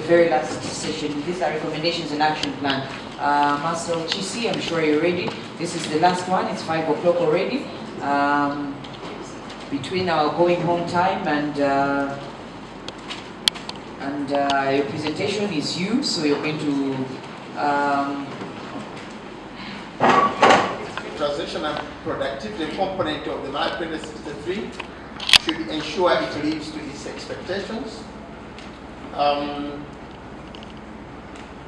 very last session. These are recommendations and action plan. Master Chisi, I'm sure you're ready. This is the last one. It's 5 o'clock already. Between our going home time and your presentation is you, so you're going to transition and productivity component of the Malawi 2063 should ensure it lives to its expectations.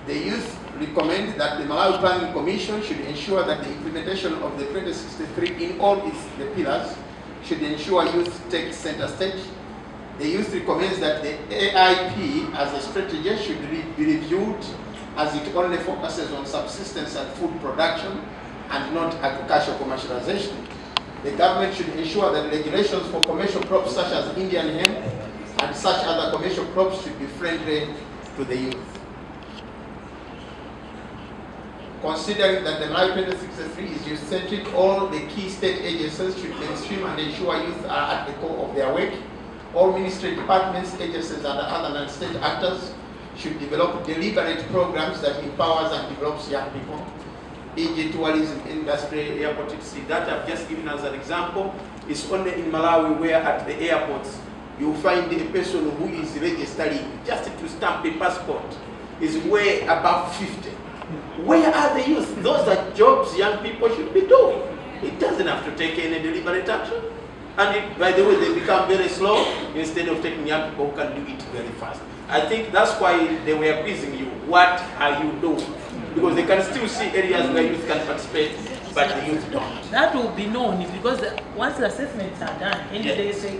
The youth recommend that the Malawi Planning Commission should ensure that the implementation of the 2063 in all the pillars should ensure youth take center stage. The youth recommends that the AIP as a strategy should be reviewed, as it only focuses on subsistence and food production and not agricultural commercialization. The government should ensure that regulations for commercial crops such as Indian hemp and such other commercial crops should be friendly to the youth. Considering that the Malawi 2063 is youth-centric, all the key state agencies should mainstream and ensure youth are at the core of their work. All ministry departments, agencies, and other non-state actors should develop deliberate programs that empowers and develops young people. E.g. tourism industry, airport etc. That I've just given as an example is only in Malawi, where at the airports you find a person who is registering just to stamp a passport is way above 50. Where are the youth? Those are jobs young people should be doing. It doesn't have to take any deliberate action. And by the way, they become very slow instead of taking young people who can do it very fast. I think that's why they were quizzing you. What are you doing? Because they can still see areas where youth can participate, but the youth don't. That will be known because once the assessments are done, and they say,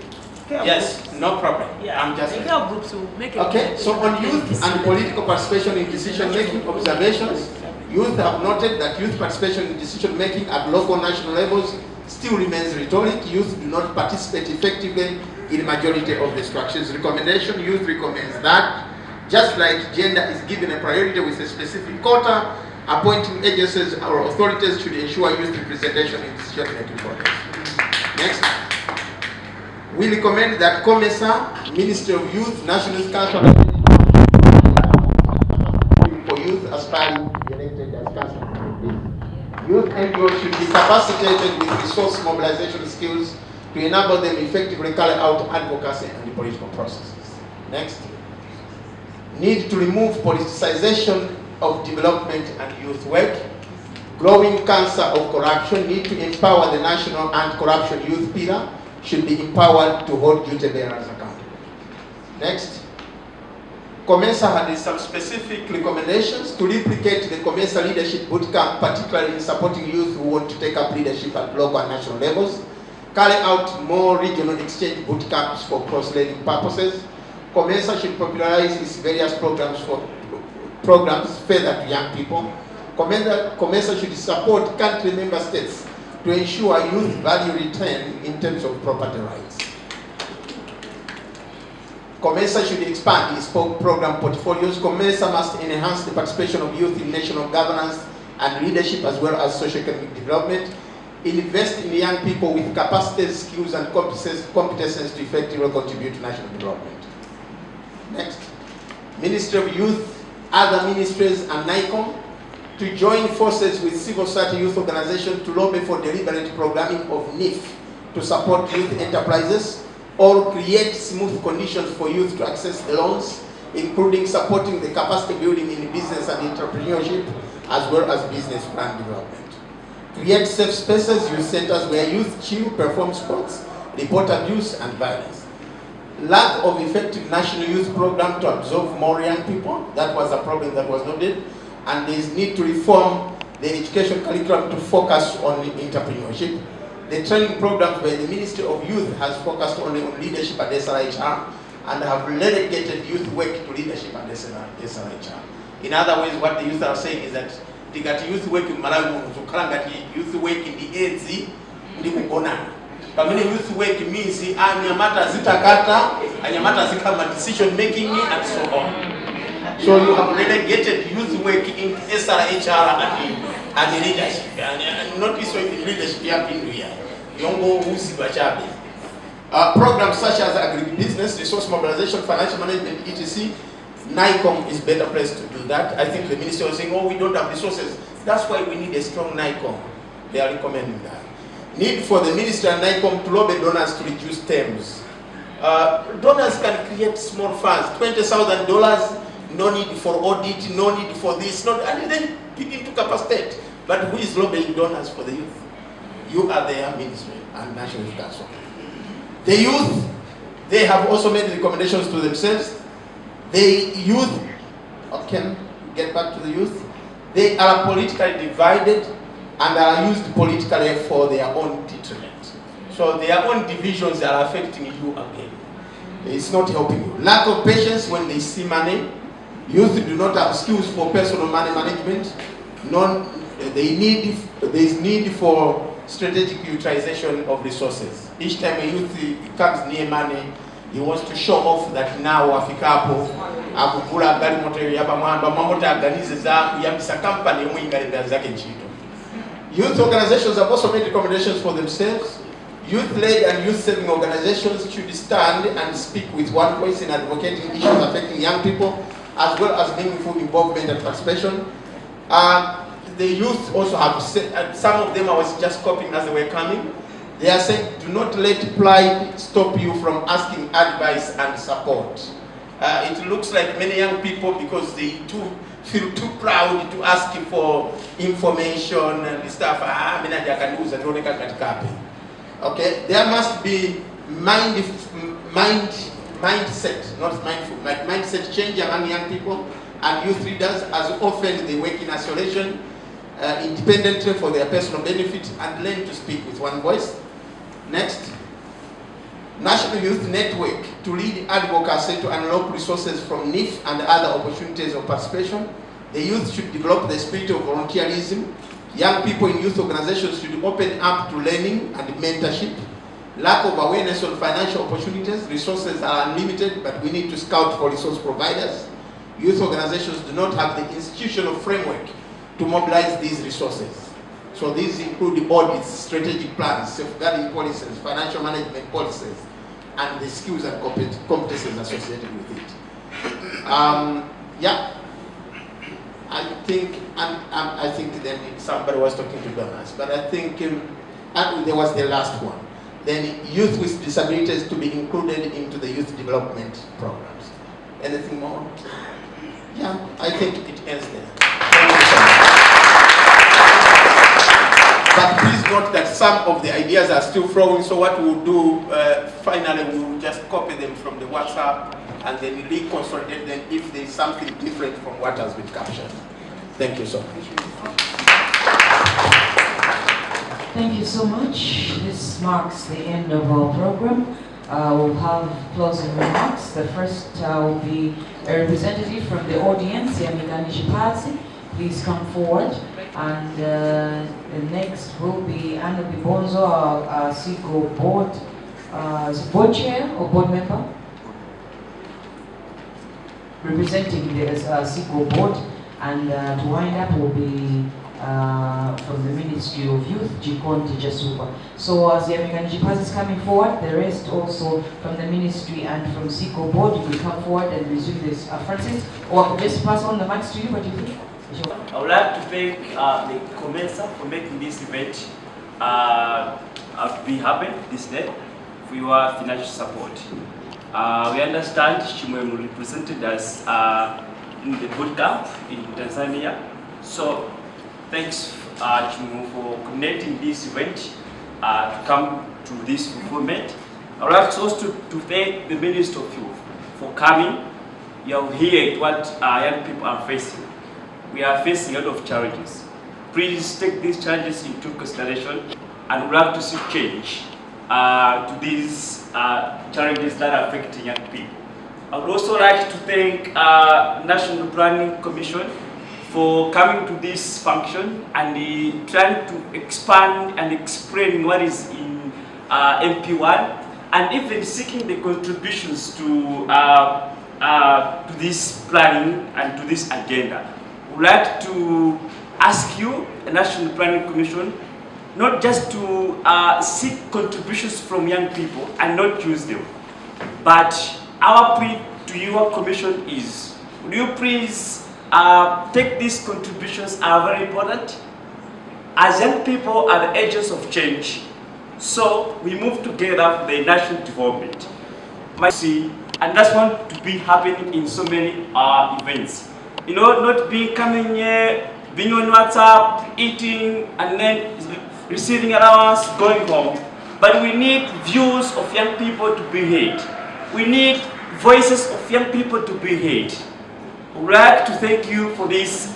yes, groups. No problem. Yeah, I'm just. The groups will make it. Okay, so on youth and political participation in decision-making observations, youth have noted that youth participation in decision-making at local national levels still remains rhetoric. Youth do not participate effectively in the majority of the structures. Recommendation, youth recommends that, just like gender is given a priority with a specific quota, appointing agencies or authorities should ensure youth representation in decision-making process. Next. We recommend that COMESA, Ministry of Youth, National Youth Council, for youth aspiring to be elected as council. Youth NGOs should be capacitated with resource mobilization skills to enable them effectively carry out advocacy and the political processes. Next. Need to remove politicization of development and youth work. Growing cancer of corruption. Need to empower the national anti-corruption youth pillar. Should be empowered to hold duty bearers accountable. Next. COMESA had some specific recommendations to replicate the COMESA leadership bootcamp, particularly in supporting youth who want to take up leadership at local and national levels. Carry out more regional exchange bootcamps for cross-learning purposes. COMESA should popularize its various programs further to young people. COMESA should support country member states to ensure youth value return in terms of property rights. COMESA should expand its program portfolios. COMESA must enhance the participation of youth in national governance and leadership as well as socio-economic development. Invest in young people with capacities, skills, and competences to effectively contribute to national development. Next. Ministry of Youth, other ministries, and NICOM to join forces with civil society youth organizations to lobby for deliberate programming of NIF to support youth enterprises or create smooth conditions for youth to access loans, including supporting the capacity building in business and entrepreneurship, as well as business plan development. Create safe spaces, youth centers where youth chill, perform sports, report abuse and violence. Lack of effective national youth program to absorb more young people, that was a problem that was noted, and there is need to reform the education curriculum to focus on entrepreneurship. The training programs by the Ministry of Youth has focused only on leadership at SRHR and have relegated youth work to leadership at SRHR. In other words, what the youth are saying is that they got youth work in Malawi, youth work in the AIDS, but many youth work means anyamata zitakata, anyamata zikama decision making and so on. So you have relegated youth work in SRHR and leadership, and not this way in leadership here. Programs such as agribusiness, resource mobilization, financial management, etc. NICOM is better placed to do that. I think the minister was saying, oh, we don't have resources. That's why we need a strong NICOM. They are recommending that. Need for the minister and NICOM to lobby donors to reduce terms. Donors can create small funds, $20,000, no need for audit, no need for this, and then begin to capacitate. But who is lobbying donors for the youth? You are their ministry and National Youth Council. The youth, they have also made recommendations to themselves. The youth, okay, get back to the youth. They are politically divided and are used politically for their own detriment. So their own divisions are affecting you again. It's not helping you. Lack of patience when they see money. Youth do not have skills for personal money management. There is need for strategic utilization of resources. Each time a youth comes near money, he wants to show off that now wafika hapo akukula gari moto yaba mwamba mamota aganize za yamisa company mwingalenda zake nchito. Youth organizations have also made recommendations for themselves. Youth-led and youth-saving organizations should stand and speak with one voice in advocating issues affecting young people, as well as meaningful involvement and participation. The youth also have said, some of them I was just copying as they were coming. They are saying, do not let pride stop you from asking advice and support. It looks like many young people, because they feel too proud to ask for information and stuff. Okay, there must be mindset, not mindful, like mindset change among young people and youth leaders, as often they work in isolation, independently for their personal benefit, and learn to speak with one voice. Next, National Youth Network to lead advocacy to unlock resources from NIF and other opportunities of participation. The youth should develop the spirit of volunteerism. Young people in youth organizations should open up to learning and mentorship. Lack of awareness on financial opportunities. Resources are unlimited, but we need to scout for resource providers. Youth organizations do not have the institutional framework to mobilize these resources. So these include audits, strategic plans, safeguarding policies, financial management policies, and the skills and competencies associated with it. Yeah. I think then somebody was talking to donors, but I think there was the last one. Then youth with disabilities to be included into the youth development programs. Anything more? Yeah, I think it ends there. Thank you so much. But please note that some of the ideas are still flowing, so what we'll do, finally, we'll just copy them from the WhatsApp and then reconsolidate them if there's something different from what has been captured. Thank you so much. Thank you so much. This marks the end of our program. We'll have closing remarks. The first will be a representative from the audience, Yamikani Shipazi. Please come forward. And the next will be Anna Bibonzo, our SIGO board chair or board member, representing the SIGO board. And to wind up will be from the Ministry of Youth, Jikonti Jasuba. So as Yamikani Shipazi is coming forward, the rest also from the Ministry and from SIGO board, you will come forward and resume this. Francis, or I could just pass on the mics to you, what do you think? I would like to thank the COMESA for making this event be happen this day for your financial support. We understand Chimwemu represented us in the boot camp in Tanzania. So thanks Chimwemu for coordinating this event to come to this fulfillment. I would like also to thank the Minister of Youth for coming. You have heard what young people are facing. We are facing a lot of challenges. Please take these challenges into consideration, and we'd like to see change to these challenges that are affecting young people. I would also like to thank National Planning Commission for coming to this function and trying to expand and explain what is in MP1, and even seeking the contributions to this planning and to this agenda. I would like to ask you, the National Planning Commission, not just to seek contributions from young people and not use them, but our plea to your commission is would you please take these contributions are very important? As young people are the agents of change, so we move together for the national development. And that's one to be happening in so many events. You know, not being coming here, being on WhatsApp, eating, and then receiving allowance, going home. But we need views of young people to be heard. We need voices of young people to be heard. I would like to thank you for this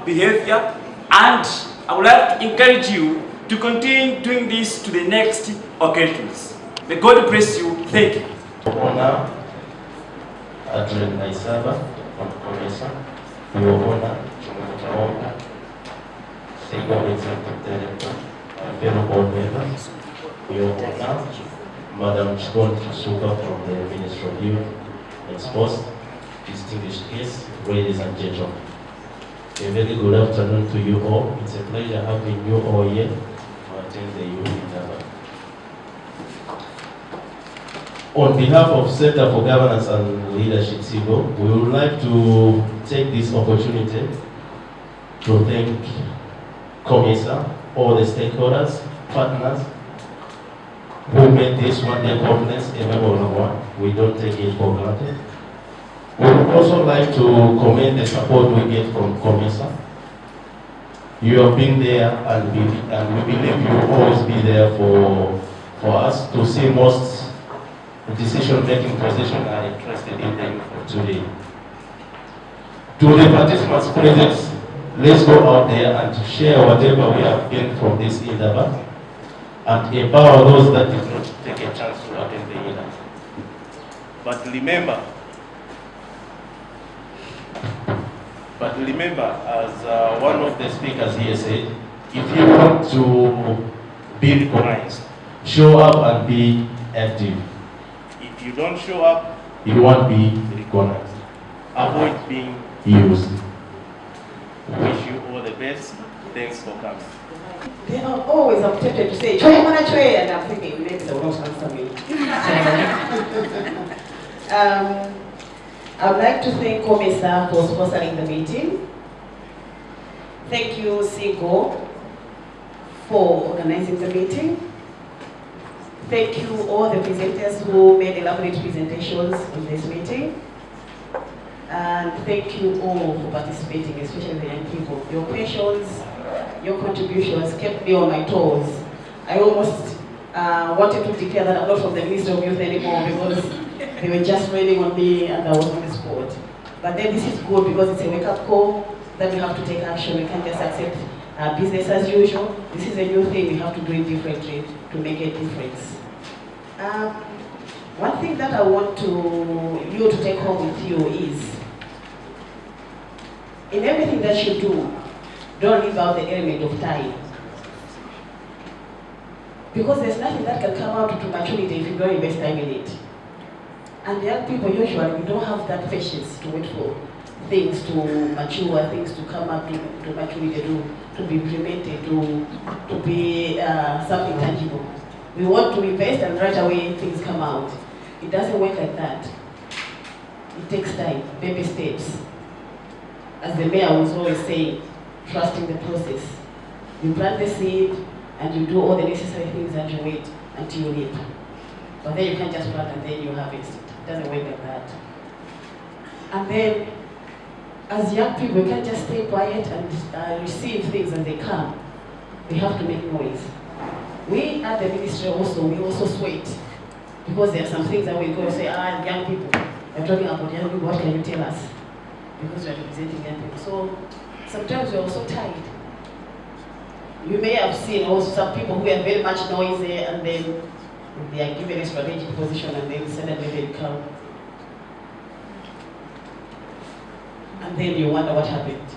behavior, and I would like to encourage you to continue doing this to the next occasions. May God bless you. Thank you. Honor Adrian Naisaba from COMESA, Your Honor Chumutaonga, Senior Executive Director, and fellow board members, Your Honor Madam Chikon Suka from the Ministry of Youth and Sports, distinguished guests, ladies and gentlemen. A very good afternoon to you all. It's a pleasure having you all here to attend the youth interval. On behalf of Center for Governance and Leadership, CIGO, we would like to take this opportunity to thank COMESA, all the stakeholders, partners, who made this one-day conference a memorable one. We don't take it for granted. We would also like to commend the support we get from COMESA. You have been there, and we believe you will always be there for us to see most decision-making positions are interested in them today. To the participants present, let's go out there and share whatever we have gained from this interval and empower those that did not take a chance to attend the interval. But remember, as one of the speakers here said, if you want to be recognized, show up and be active. If you don't show up, you won't be recognized. Avoid being used. Wish you all the best. Thanks for coming. They are always tempted to say, "Chwe mana chwe," and I'm thinking maybe they will not answer me. I would like to thank COMESA for sponsoring the meeting. Thank you, CIGO, for organizing the meeting. Thank you all the presenters who made elaborate presentations in this meeting. And thank you all for participating, especially the young people. Your questions, your contributions kept me on my toes. I almost wanted to declare that I'm not from the Ministry of Youth anymore because they were just raining on me and I was on the spot. But then this is good because it's a wake-up call that we have to take action. We can't just accept business as usual. This is a new thing. We have to do it differently to make a difference. One thing that I want you to take home with you is, in everything that you do, don't leave out the element of time. Because there's nothing that can come out to maturity if you don't invest time in it. And young people usually, we don't have that patience to wait for things to mature, things to come up to maturity, to be implemented, to be something tangible. We want to invest and right away things come out. It doesn't work like that. It takes time, baby steps. As the mayor was always saying, trusting the process. You plant the seed and you do all the necessary things and you wait until you reap. But then you can't just plant and then you harvest. It doesn't work like that. And then, as young people, we can't just stay quiet and receive things as they come. We have to make noise. We at the ministry also, we also sweat. Because there are some things that we go and say, young people, we're talking about young people, what can you tell us? Because we're representing young people. So sometimes we're also tired. You may have seen also some people who are very much noisy and then they are given a strategic position and then suddenly they come. And then you wonder what happened.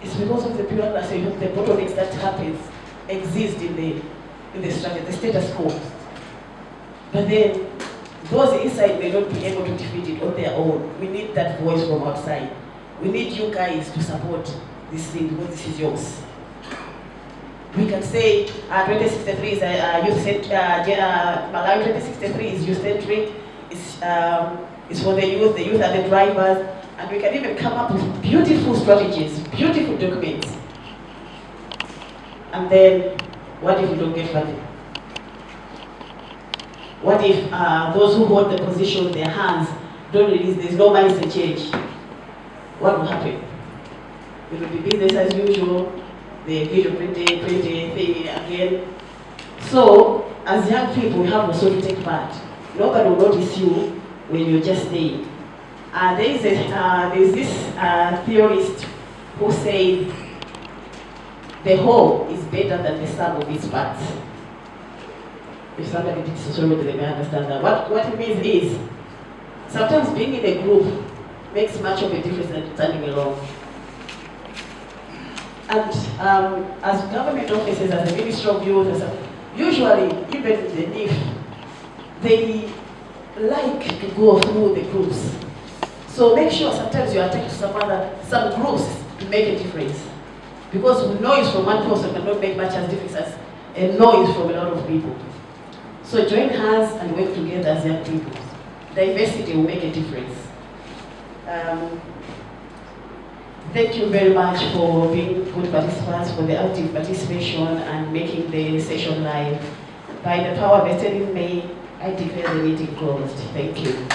It's because of the bureaucracy, the bottlenecks that exist in the structure, the status quo. But then those inside may not be able to defeat it on their own. We need that voice from outside. We need you guys to support this thing because this is yours. We can say 2063 is youth-centric, Malawi 2063 is youth-centric, it's It's for the youth are the drivers, and we can even come up with beautiful strategies, beautiful documents. And then, what if we don't get funding? What if those who hold the position, their hands, don't release, there's no money to change? What will happen? It will be business as usual, the video printing thing again. So, as young people, we have also to take part. Nobody will notice you when you're just staying. There's this theorist who said the whole is better than the sum of its parts. If somebody did sociology, they may understand that. What it means is, sometimes being in a group makes much of a difference than standing alone. And as government officers, as the Ministry of Youth, usually, even the NIF, they like to go through the groups. So make sure sometimes you attend to some groups to make a difference. Because noise from one person cannot make much as difference as a noise from a lot of people. So join hands and work together as young people. Diversity will make a difference. Thank you very much for being good participants, for the active participation and making the session live. By the power vested in me, I declare the meeting closed. Thank you.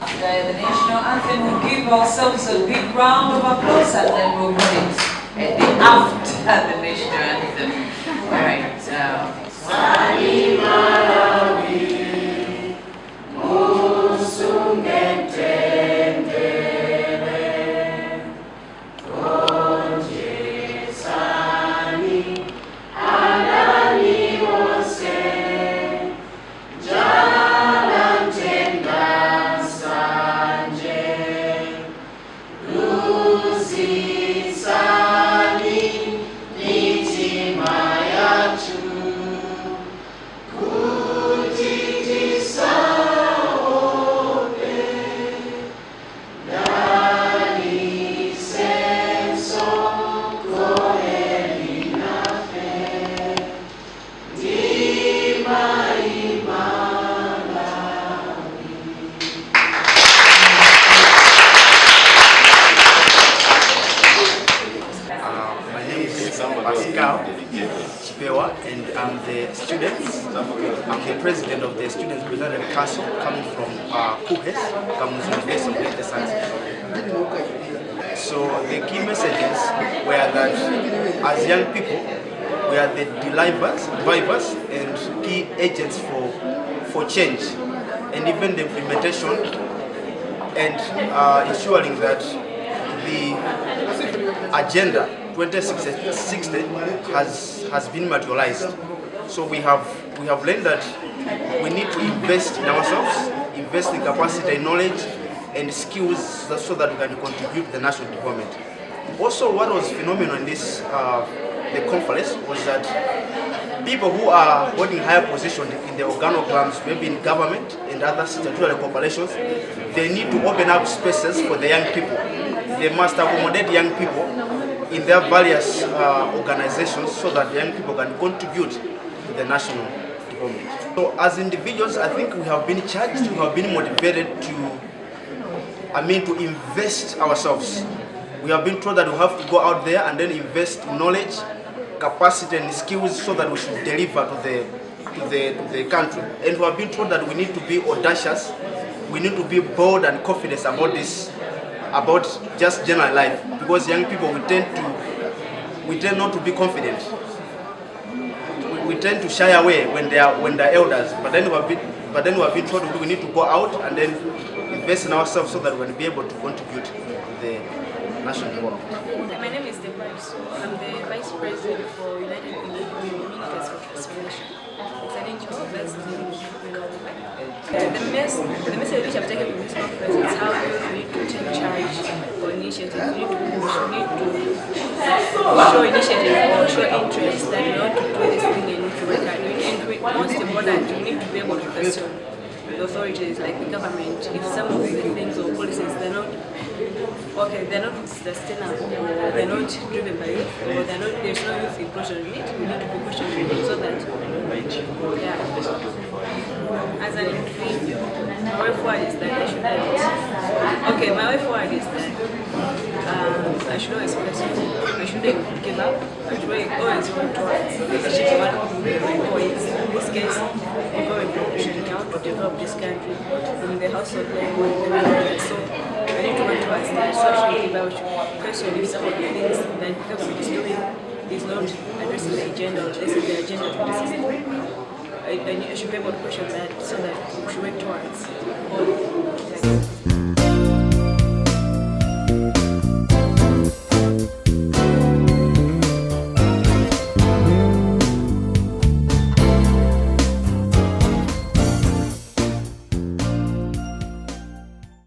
After the national anthem, we'll give ourselves a big round of applause and then we'll put it at the after the national anthem. All right. Sani Malawi, and I'm the students. I'm the president of the Students Representative Council coming from KUHES, Kamuzu University of Health Sciences. So the key messages were that as young people, we are the drivers and key agents for change, and even the implementation and ensuring that the agenda 2060 has been materialized. So we have learned that we need to invest in ourselves, invest in capacity, knowledge, and skills so that we can contribute to the national development. Also, what was phenomenal in this the conference was that people who are holding higher positions in the organograms, maybe in government and other statutory corporations, they need to open up spaces for the young people. They must accommodate young people in their various organizations so that the young people can contribute to the national development. So as individuals, I think we have been charged, we have been motivated to invest ourselves. We have been told that we have to go out there and then invest in knowledge, capacity and skills so that we should deliver to the country. And we have been told that we need to be audacious, we need to be bold and confident about this, about just general life, because young people we tend not to be confident. We tend to shy away when they are elders. But then we have been told we need to go out and then invest in ourselves so that we can be able to contribute to the national development. My name is Deborah. I'm the Vice President for United Communities for Transformation. It's an NGO based in the message which I've taken from this conference is how youth need to take charge for initiatives. We need to show initiative or show interest that we want to do this thing in the most important, we need to be able to question the authorities like the government if some of the things or policies they're not sustainable, or they're not driven by youth, or there's no youth inclusion in it. We need to be questioning it so that As an individual, my way forward is that I should okay, my way forward is that I should always persevere. I shouldn't give up. I should always work towards achieving one of my goals. In this case, we're going to help to develop this country in the household level. So I need to work towards that. So I should give out question if some of the things that the government is doing is not addressing the agenda or addressing the agenda to the system. I should be able to question that so that we should work towards.